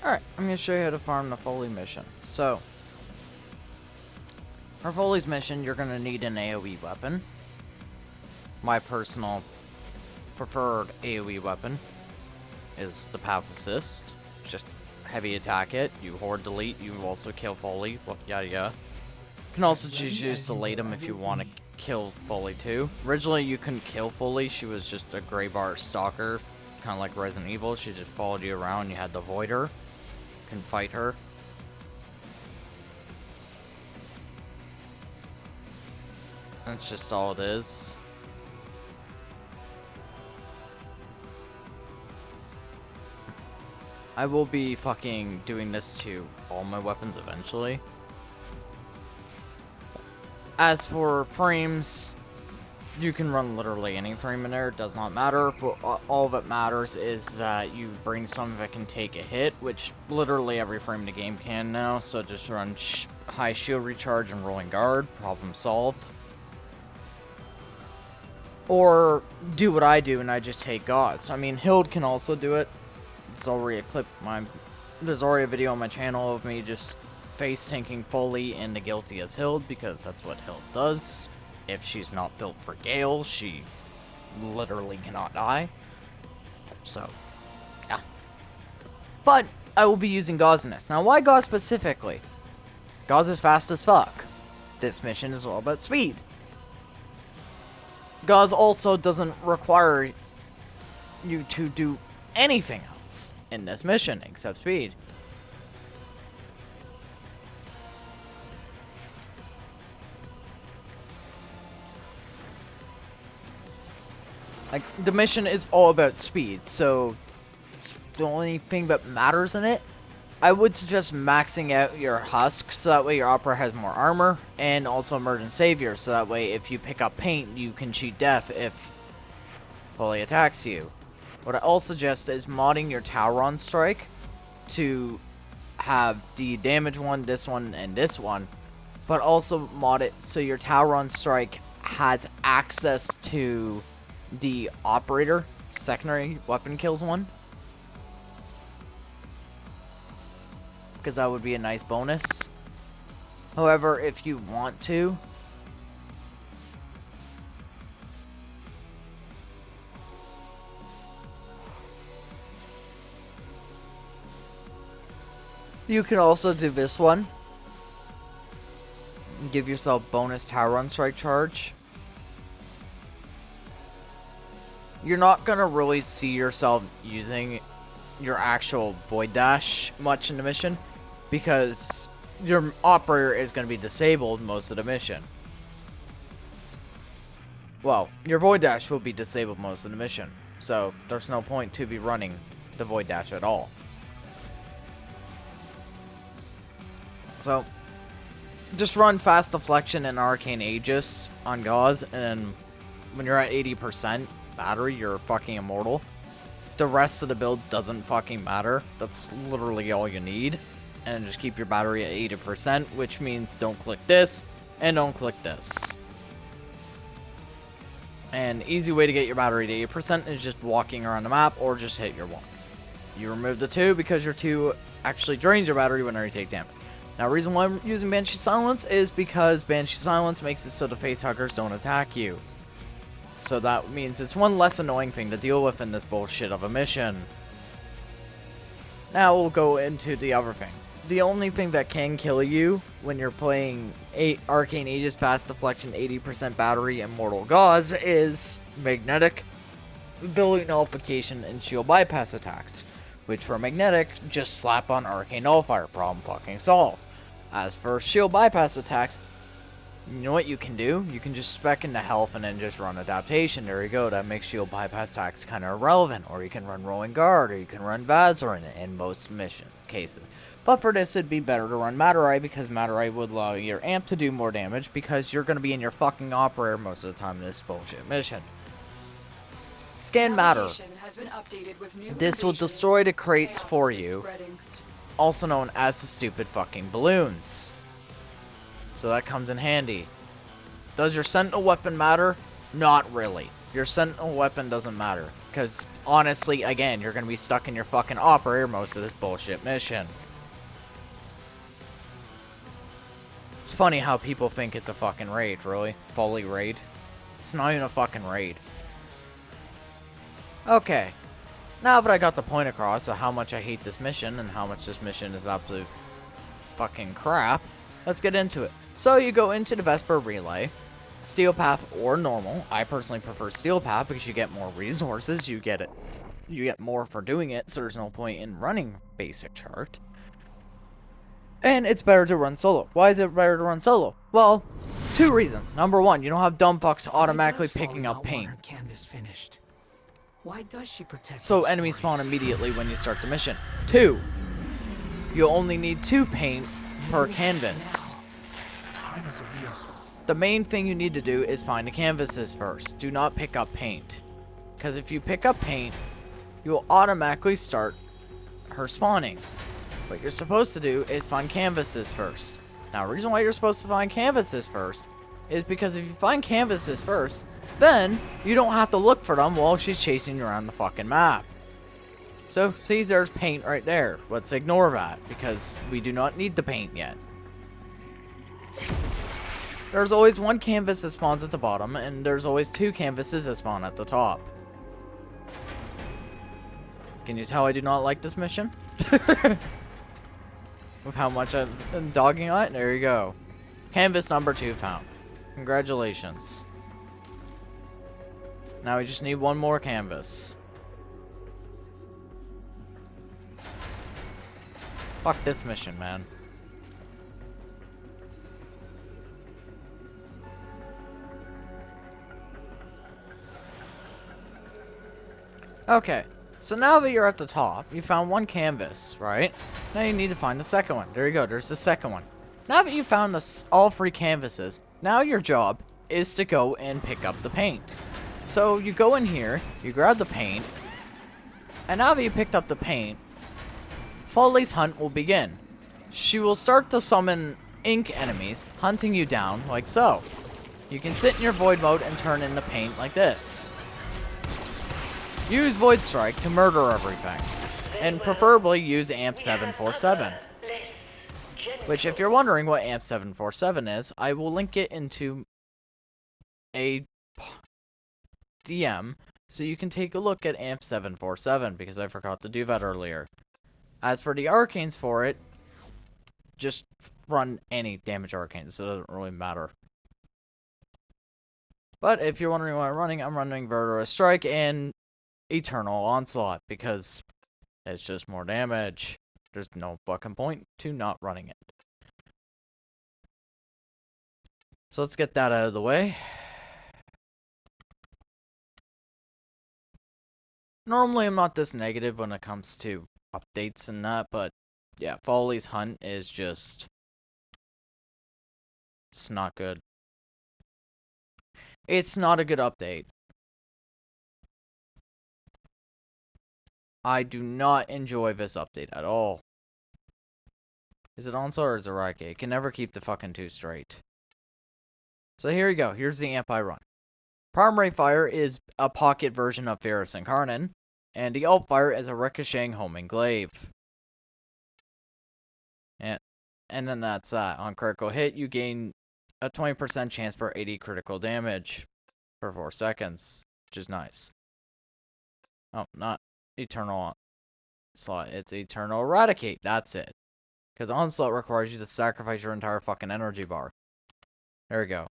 Alright, I'm going to show you how to farm the Follie mission. So, for Follie's mission, you're going to need an AoE weapon. My personal preferred AoE weapon is the Path Assist. Just heavy attack it, you horde delete, you also kill Follie, yada yada. You can also just use the Latum if you want to kill Follie too. Originally you couldn't kill Follie, she was just a gray bar stalker, kind of like Resident Evil. She just followed you around, you had to avoid her. Can fight her. That's just all it is. I will be fucking doing this to all my weapons eventually. As for frames, you can run literally any frame in there, it does not matter, but all that matters is that you bring something that can take a hit, which literally every frame in the game can now, so just run high shield recharge and rolling guard, problem solved. Or do what I do and I just take Gauze. I mean, Hild can also do it. It's already a clip, there's already a video on my channel of me just face tanking Follie and the guilty as Hild, because that's what Hild does. If she's not built for Gale, she literally cannot die. So, yeah. But I will be using Gauze in this. Now, why Gauze specifically? Gauze is fast as fuck. This mission is all about speed. Gauze also doesn't require you to do anything else in this mission except speed. Like, the mission is all about speed, so it's the only thing that matters in it. I would suggest maxing out your husk, so that way your opera has more armor, and also emergent savior, so that way if you pick up paint, you can cheat death if Follie attacks you. What I also suggest is modding your Tauron strike to have the damage one, this one, and this one, but also mod it so your Tauron strike has access to the operator secondary weapon kills one, because that would be a nice bonus. However, if you want to, you can also do this one. Give yourself bonus Tauron strike charge. You're not gonna really see yourself using your actual Void Dash much in the mission, because your operator is gonna be disabled most of the mission. Well, your Void Dash will be disabled most of the mission, so there's no point to be running the Void Dash at all. So, just run Fast Deflection and Arcane Aegis on Gauze, and when you're at 80% battery, you're fucking immortal. The rest of the build doesn't fucking matter. That's literally all you need. And just keep your battery at 80%, which means don't click this, and don't click this. An easy way to get your battery to 80% is just walking around the map, or just hit your 1. You remove the 2 because your 2 actually drains your battery whenever you take damage. Now, the reason why I'm using Banshee Silence is because Banshee Silence makes it so the facehuggers don't attack you. So that means it's one less annoying thing to deal with in this bullshit of a mission. Now we'll go into the other thing. The only thing that can kill you when you're playing Arcane Aegis, Fast Deflection, 80% battery, and Mortal Gauze is Magnetic, Ability Nullification, and Shield Bypass attacks. Which for Magnetic, just slap on Arcane Nullifier, problem fucking solved. As for Shield Bypass attacks, you know what you can do? You can just spec into health and then just run adaptation. There you go. That makes shield bypass attacks kind of irrelevant. Or you can run rolling guard, or you can run Vazarin in most mission cases. But for this, it'd be better to run Madurai, because Madurai would allow your amp to do more damage, because you're going to be in your fucking operator most of the time in this bullshit mission. Scan Matter. This will destroy the crates for you, also known as the stupid fucking balloons. So that comes in handy. Does your sentinel weapon matter? Not really. Your sentinel weapon doesn't matter, Because, honestly, again, you're going to be stuck in your fucking operator most of this bullshit mission. It's funny how people think it's a fucking raid, really. Follie raid. It's not even a fucking raid. Okay. Now that I got the point across of how much I hate this mission and how much this mission is absolute fucking crap, let's get into it. So you go into the Vesper Relay, Steel Path or normal. I personally prefer Steel Path because you get more resources, you get more for doing it, so there's no point in running basic chart. And it's better to run solo. Why is it better to run solo? Well, 2 reasons. Number 1, you don't have dumb fucks automatically picking up paint. Why does she protect so enemies spawn immediately when you start the mission. 2, you only need 2 paint per canvas. The main thing you need to do is find the canvases first. Do not pick up paint. Because if you pick up paint, you will automatically start her spawning. What you're supposed to do is find canvases first. Now, the reason why you're supposed to find canvases first is because if you find canvases first, then you don't have to look for them while she's chasing you around the fucking map. So, see, there's paint right there. Let's ignore that, because we do not need the paint yet. There's always 1 canvas that spawns at the bottom, and there's always 2 canvases that spawn at the top. Can you tell I do not like this mission? With how much I've been dogging on it? There you go. Canvas number 2 found. Congratulations. Now we just need 1 more canvas. Fuck this mission, man. Okay. So now that you're at the top, you found 1 canvas, right? Now you need to find the second one. There you go, there's the second one. Now that you found all 3 canvases, now your job is to go and pick up the paint. So you go in here, you grab the paint, and now that you picked up the paint, Follie's hunt will begin. She will start to summon ink enemies, hunting you down like so. You can sit in your void mode and turn in the paint like this. Use Void Strike to murder everything, and preferably use AMP 747. Which, if you're wondering what AMP 747 is, I will link it into a DM so you can take a look at AMP 747, because I forgot to do that earlier. As for the arcanes for it, just run any damage arcanes, so it doesn't really matter. But if you're wondering what I'm running Verdurous Strike and Eternal Onslaught, because it's just more damage. There's no fucking point to not running it. So let's get that out of the way. Normally I'm not this negative when it comes to updates and that, but yeah, Follie's hunt is just... it's not good. It's not a good update. I do not enjoy this update at all. Is it Onslaught or is it Raike? It can never keep the fucking 2 straight. So here you go. Here's the amp I run. Primary fire is a pocket version of Ferris and Karnan, and the alt fire is a ricocheting homing glaive. And then that's that. On critical hit, you gain a 20% chance for 80 critical damage for 4 seconds, which is nice. Oh, not Eternal Onslaught, it's Eternal Eradicate, that's it. Because Onslaught requires you to sacrifice your entire fucking energy bar. There we go.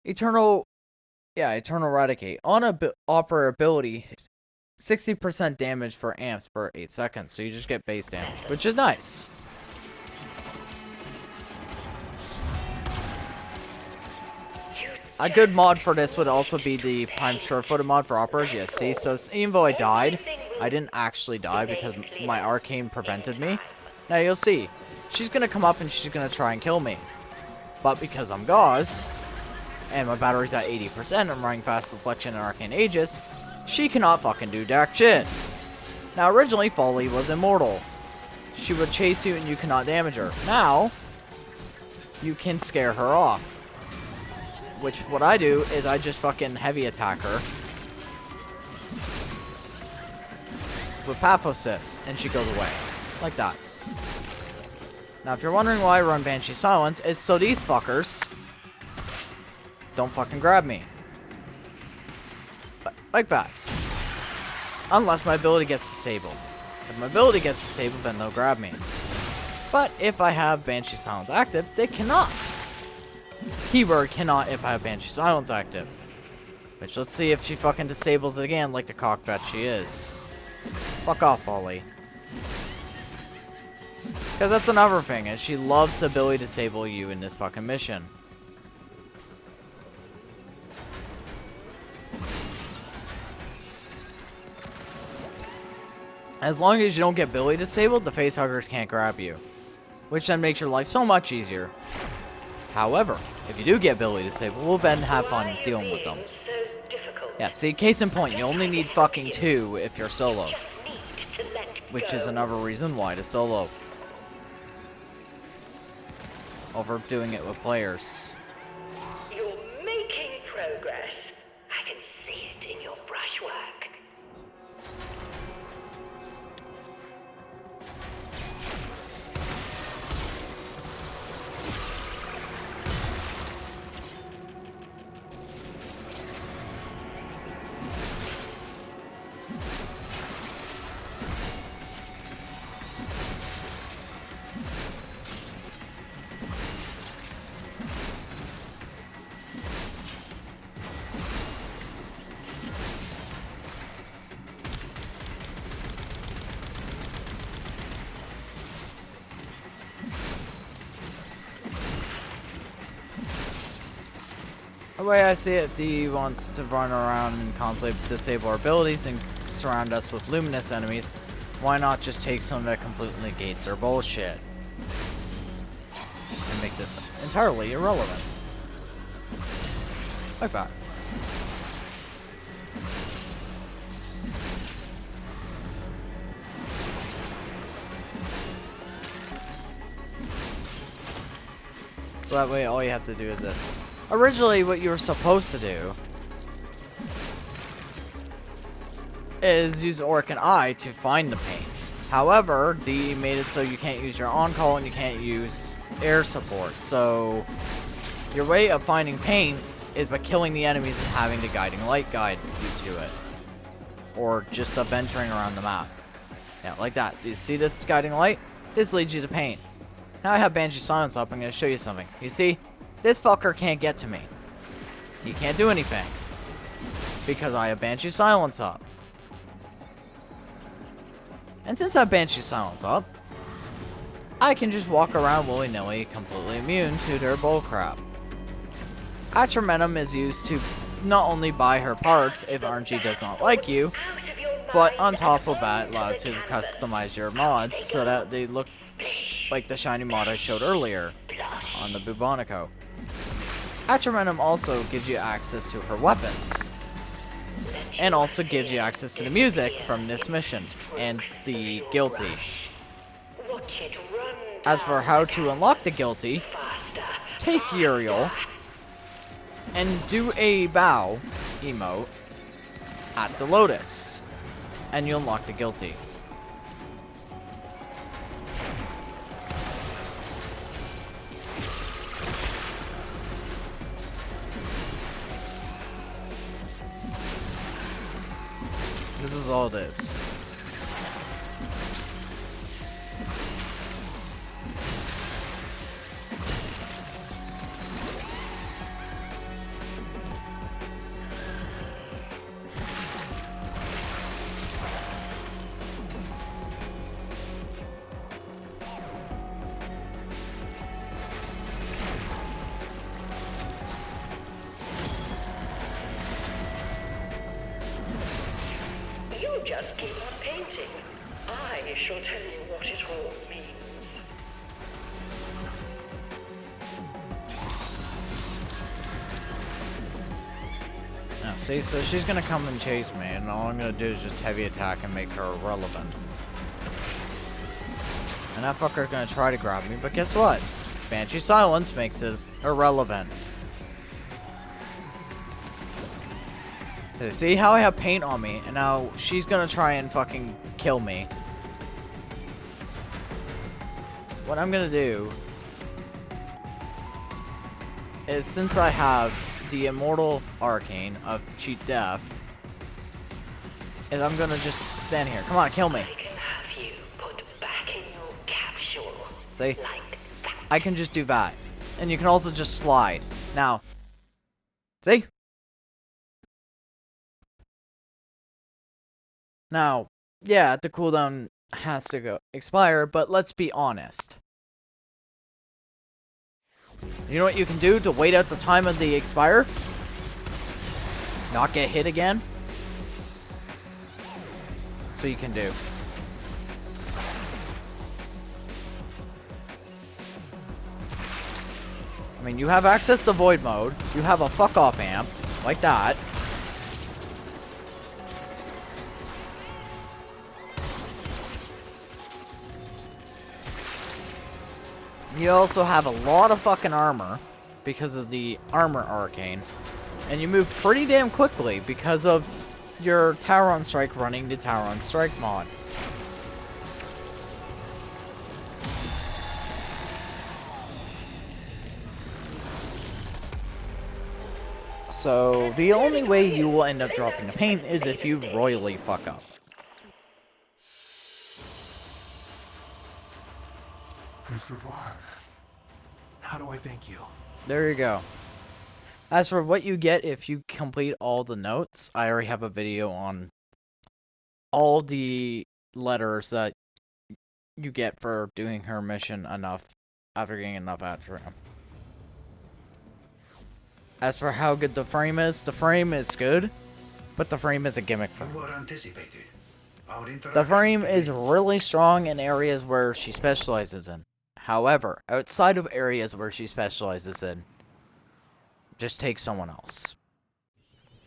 Eternal Eradicate. On operability, 60% damage for amps per 8 seconds, so you just get base damage, which is nice. A good mod for this would also be the Prime Sure-Footed mod for Operas, yes, see, so even though I died, I didn't actually die because my arcane prevented me. Now you'll see, she's gonna come up and she's gonna try and kill me. But because I'm Gauze, and my battery's at 80%, I'm running Fast Deflection and Arcane Aegis, she cannot fucking do jack shit. Now originally, Follie was immortal. She would chase you and you cannot damage her. Now, you can scare her off. Which, what I do, is I just fucking heavy attack her. with Paphosis, and she goes away. Like that. Now, if you're wondering why I run Banshee Silence, it's so these fuckers don't fucking grab me. Like that. Unless my ability gets disabled. If my ability gets disabled, then they'll grab me. But if I have Banshee Silence active, they cannot. Keyword cannot if I have Banshee Silence active. Which, let's see if she fucking disables it again like the cockbat she is. Fuck off, Follie. Because that's another thing, is she loves the ability to disable you in this fucking mission. As long as you don't get ability disabled, the facehuggers can't grab you. Which then makes your life so much easier. However, if you do get ability disabled, we'll then have fun dealing with them. Yeah, see, case in point, you only need fucking 2 if you're solo. Which is another reason why to solo. Over doing it with players. You're making progress. I can see it in your brushwork. The way I see it, D wants to run around and constantly disable our abilities and surround us with luminous enemies. Why not just take some that completely negates our bullshit? And makes it entirely irrelevant. Like that. So that way all you have to do is this. Originally, what you were supposed to do is use Auric and I to find the paint. However, D made it so you can't use your on-call and you can't use air support. So, your way of finding paint is by killing the enemies and having the guiding light guide you to it. Or just venturing around the map. Yeah, like that. So you see this guiding light? This leads you to paint. Now I have Banshee Silence up, I'm going to show you something. You see? This fucker can't get to me. He can't do anything. Because I have Banshee Silence up. And since I have Banshee Silence up, I can just walk around willy-nilly, completely immune to their bullcrap. Atramentum is used to not only buy her parts if RNG does not like you, but on top of that, allowed to customize your mods so that they look like the shiny mod I showed earlier on the Bubonico. Atramentum also gives you access to her weapons, and also gives you access to the music from this mission, and the Guilty. As for how to unlock the Guilty, take Uriel, and do a bow emote at the Lotus, and you'll unlock the Guilty. This is all this. Just keep on painting. I shall tell you what it all means. Now, see, so she's gonna come and chase me, and all I'm gonna do is just heavy attack and make her irrelevant. And that fucker's gonna try to grab me, but guess what? Banshee Silence makes it irrelevant. So see how I have paint on me, and now she's gonna try and fucking kill me. What I'm gonna do is, since I have the Immortal Arcane of Cheat Death, is I'm gonna just stand here. Come on, kill me. I can have you put back in your capsule. See? Like that. I can just do that. And you can also just slide. Now, see? Now, yeah, the cooldown has to expire, but let's be honest. You know what you can do to wait out the time of the expire? Not get hit again? That's what you can do. I mean, you have access to void mode. You have a fuck off amp, like that. You also have a lot of fucking armor because of the armor arcane. And you move pretty damn quickly because of your Tower on Strike running the Tower on Strike mod. So, the only way you will end up dropping the paint is if you royally fuck up. You survived. How do I thank you? There you go. As for what you get if you complete all the notes, I already have a video on all the letters that you get for doing her mission enough after getting enough Atrium. As for how good the frame is good, but the frame is a gimmick frame. The frame is really strong in areas where she specializes in. However, outside of areas where she specializes in, just take someone else.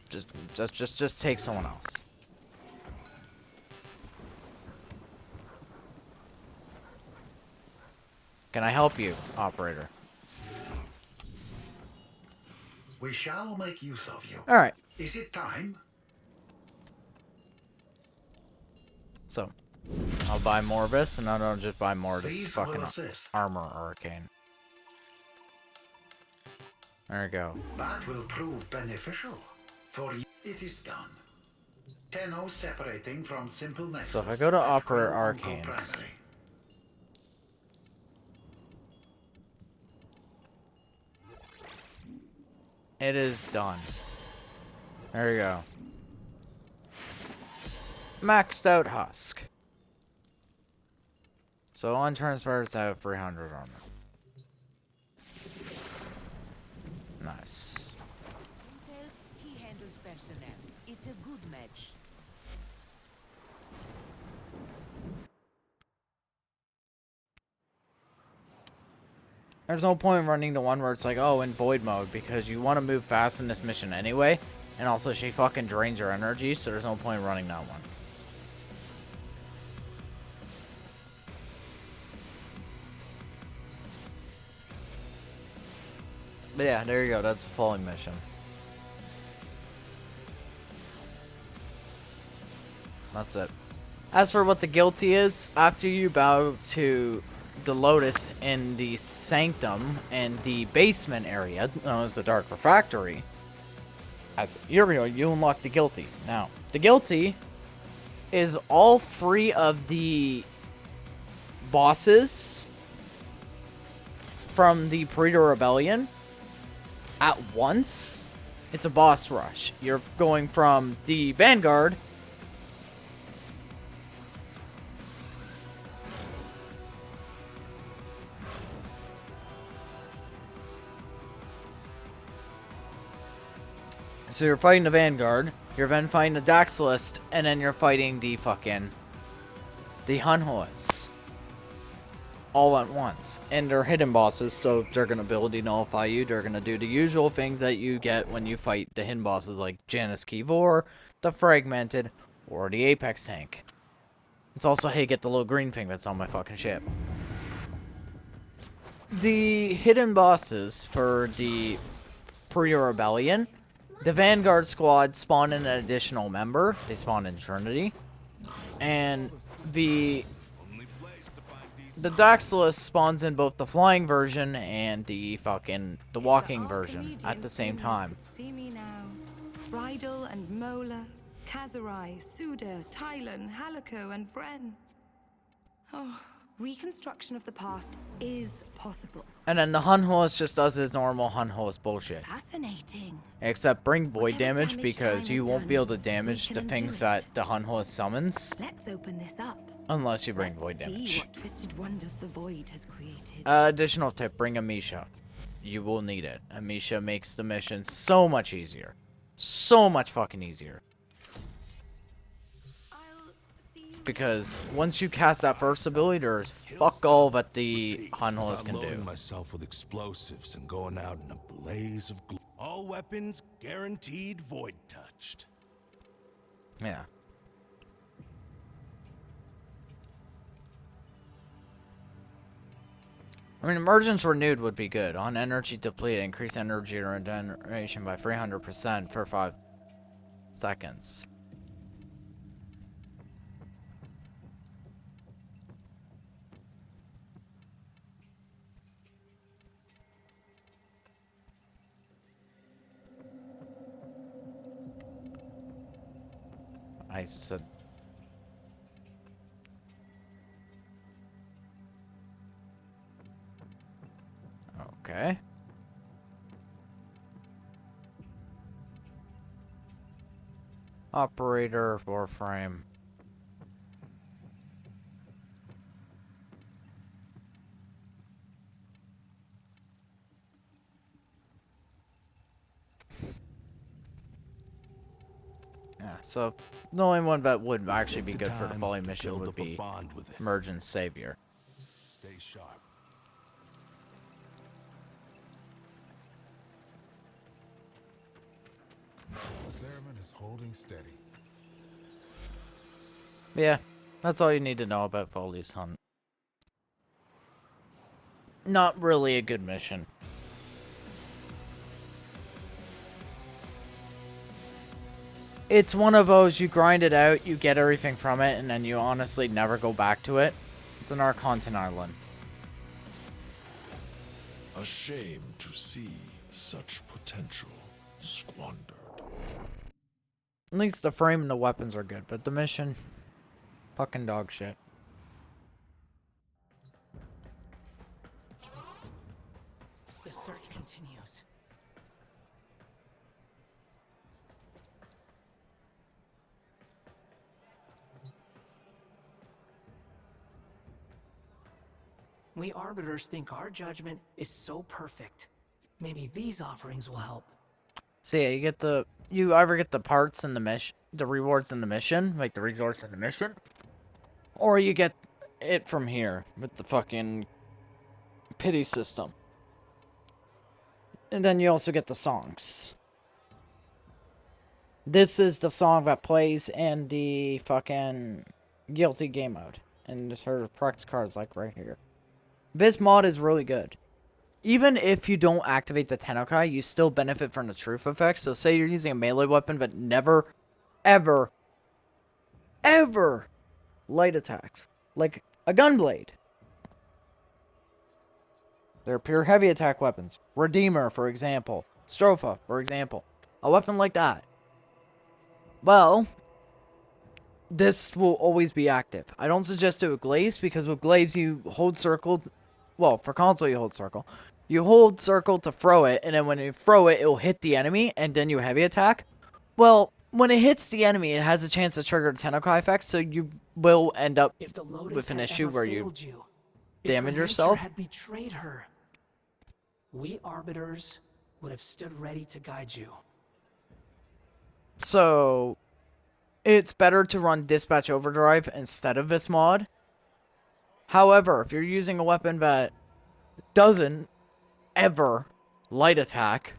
Just take someone else. Can I help you, operator? We shall make use of you. Alright, Is it time? so I'll buy more of this, and I don't just buy more of this These will fucking assist. armor arcane. There we go. That will prove beneficial. For you, it is done. Tenno separating from simple nexus. So if I go to that Opera grow on Arcanes. co-primary. It is done. There we go. Maxed out husk. So on transfers I have 300 on them. Nice. Intel, he handles personnel. It's a good match. There's no point in running the one where it's like, oh, in void mode, because you want to move fast in this mission anyway, and also she fucking drains your energy, so there's no point in running that one. But yeah, there you go, that's the Follie mission. That's it. As for what the guilty is, after you bow to the Lotus in the Sanctum and the basement area, known as the Dark Refractory, as Uriel, you unlock the guilty. Now, the guilty is all three of the bosses from the Predator Rebellion at once. It's a boss rush. You're going from the Vanguard So you're fighting the Vanguard, you're then fighting the Daxalist, and then you're fighting the Hunhoas. All at once. And they're hidden bosses, so they're gonna ability nullify you, they're gonna do the usual things that you get when you fight the hidden bosses like Janus Kivor, the Fragmented, or the Apex Tank. It's also how you get the little green thing that's on my fucking ship. The hidden bosses for the Predator Rebellion, the Vanguard squad spawn in an additional member. They spawn in Trinity. And the Daxilus spawns in both the flying version and the walking version at the same time. See me now. Bridal and Mola, Kazurai, Suda, Tylan, Halico, and Vren. Oh, reconstruction of the past is possible. And then the Hun Horse just does his normal Hun Horse bullshit. Fascinating. Except bring void Whatever damage damage because Time you has won't be done, able to damage we the can things undo it. that the Hun Horse summons. Let's open this up. Unless you bring Let's void see damage. what twisted wonders the void has created. Additional tip, bring Amisha. You will need it. Amisha makes the mission so much easier. So much fucking easier. I'll see you. Because once you cast that first ability, there's fuck all that the Hun Horse can Loading do. myself with explosives and going out in a blaze of glory. All weapons guaranteed void touched. Yeah. I mean, Emergence Renewed would be good. On energy depleted, increase energy regeneration by 300% for 5 seconds. I said... Okay. Operator, Warframe. Yeah, so the only one that would actually be good for the Follie mission would be Emergence Savior. Stay sharp. Theremin is holding steady. Yeah, that's all you need to know about Follie's Hunt. Not really a good mission. It's one of those, you grind it out, you get everything from it, and then you honestly never go back to it. It's an Arcontin Island. A shame to see such potential squandered. At least the frame and the weapons are good, but the mission, fucking dog shit. The search continues. We Arbiters think our judgment is so perfect. Maybe these offerings will help. So yeah, you either get the parts in the mission, the rewards in the mission, like the resource in the mission, or you get it from here with the fucking pity system. And then you also get the songs. This is the song that plays in the fucking Guilty game mode. And her practice card is like right here. This mod is really good. Even if you don't activate the Tennokai, you still benefit from the truth effect. So say you're using a melee weapon, but never, ever, ever light attacks. Like a gunblade. They're pure heavy attack weapons. Redeemer, for example. Stropha, for example. A weapon like that. Well, this will always be active. I don't suggest it with glaives, because with glaives you hold circle. Well, for console you hold circle. You hold circle to throw it, and then when you throw it, it'll hit the enemy, and then you heavy attack. Well, when it hits the enemy, it has a chance to trigger the Tennokai effect, so you will end up If the Lotus with an had issue ever where you failed you, damage if her yourself. nature had betrayed her, we Arbiters would have stood ready to guide you. So, it's better to run Dispatch Overdrive instead of this mod. However, if you're using a weapon that doesn't ever light attack,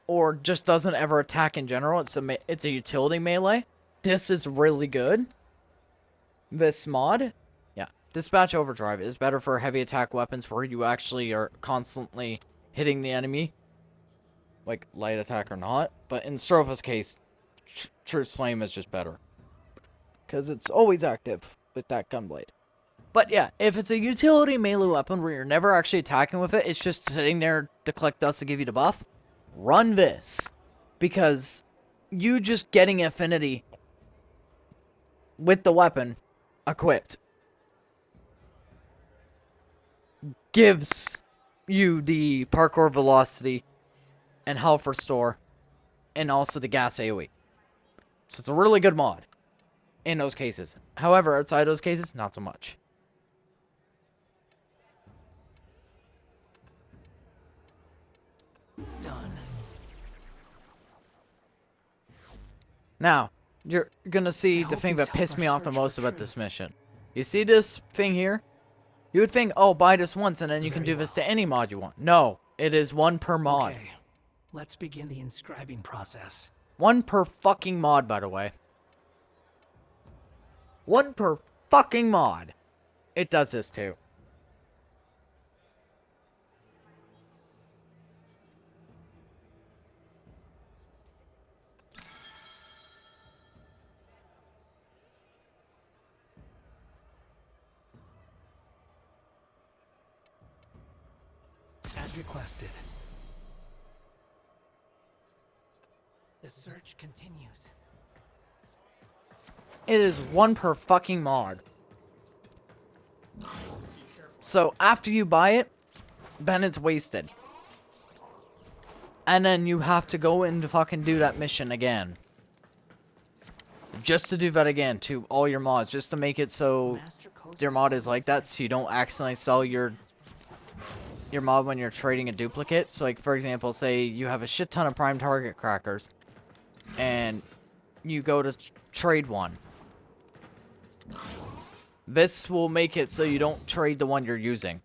or just doesn't ever attack in general, it's a utility melee, this is really good. This mod, yeah, Dispatch Overdrive is better for heavy attack weapons where you actually are constantly hitting the enemy, like light attack or not. But in Stropha's case, Truce Flame is just better. Because it's always active with that gunblade. But yeah, if it's a utility melee weapon where you're never actually attacking with it, it's just sitting there to collect dust to give you the buff, run this. Because you just getting affinity with the weapon equipped gives you the parkour velocity and health restore and also the gas AoE. So it's a really good mod in those cases. However, outside those cases, not so much. Done. Now, you're gonna see I the hope thing these that pissed help me our off the search for most about truth. this mission. You see this thing here? You would think, oh, buy this once and then you can Very do this well. to any mod you want. No, it is one per mod. Okay, let's begin the inscribing process. One per fucking mod, by the way. One per fucking mod. It does this too. As requested. The search continues. It is one per fucking mod. So after you buy it, then it's wasted. And then you have to go and fucking do that mission again. Just to do that again to all your mods, just to make it so your mod is like that, so you don't accidentally sell your mod when you're trading a duplicate. So like, for example, say you have a shit ton of prime target crackers, and you go to trade one. This will make it so you don't trade the one you're using.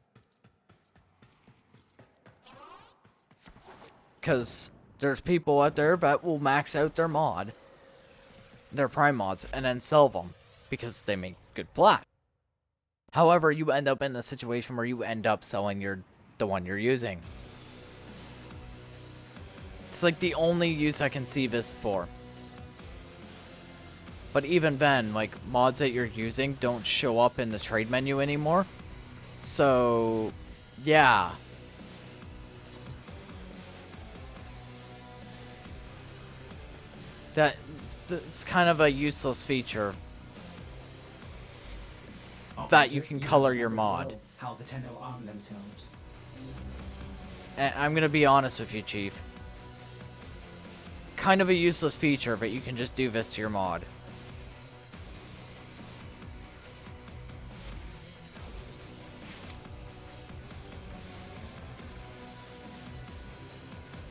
Because there's people out there that will max out their mod, their prime mods, and then sell them. Because they make good plat. However, you end up in a situation where you end up selling the one you're using. It's like the only use I can see this for. But even then, like, mods that you're using don't show up in the trade menu anymore. So, yeah. That's kind of a useless feature. That you can color your mod. How the Tenno arm themselves. And I'm gonna be honest with you, Chief. Kind of a useless feature, but you can just do this to your mod.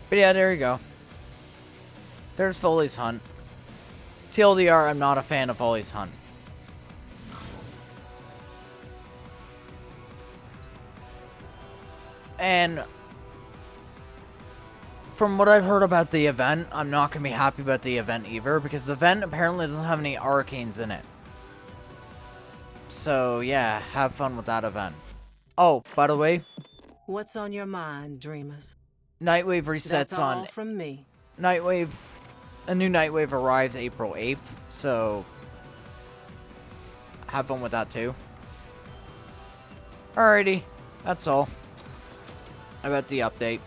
But yeah, there you go. There's Follie's Hunt. TLDR, I'm not a fan of Follie's Hunt. And from what I've heard about the event, I'm not going to be happy about the event either, because the event apparently doesn't have any arcanes in it. So yeah, have fun with that event. Oh, by the way, What's on your mind, dreamers? Nightwave resets That's all on from me. Nightwave. A new Nightwave arrives April 8th, so have fun with that too. Alrighty, that's all about the update.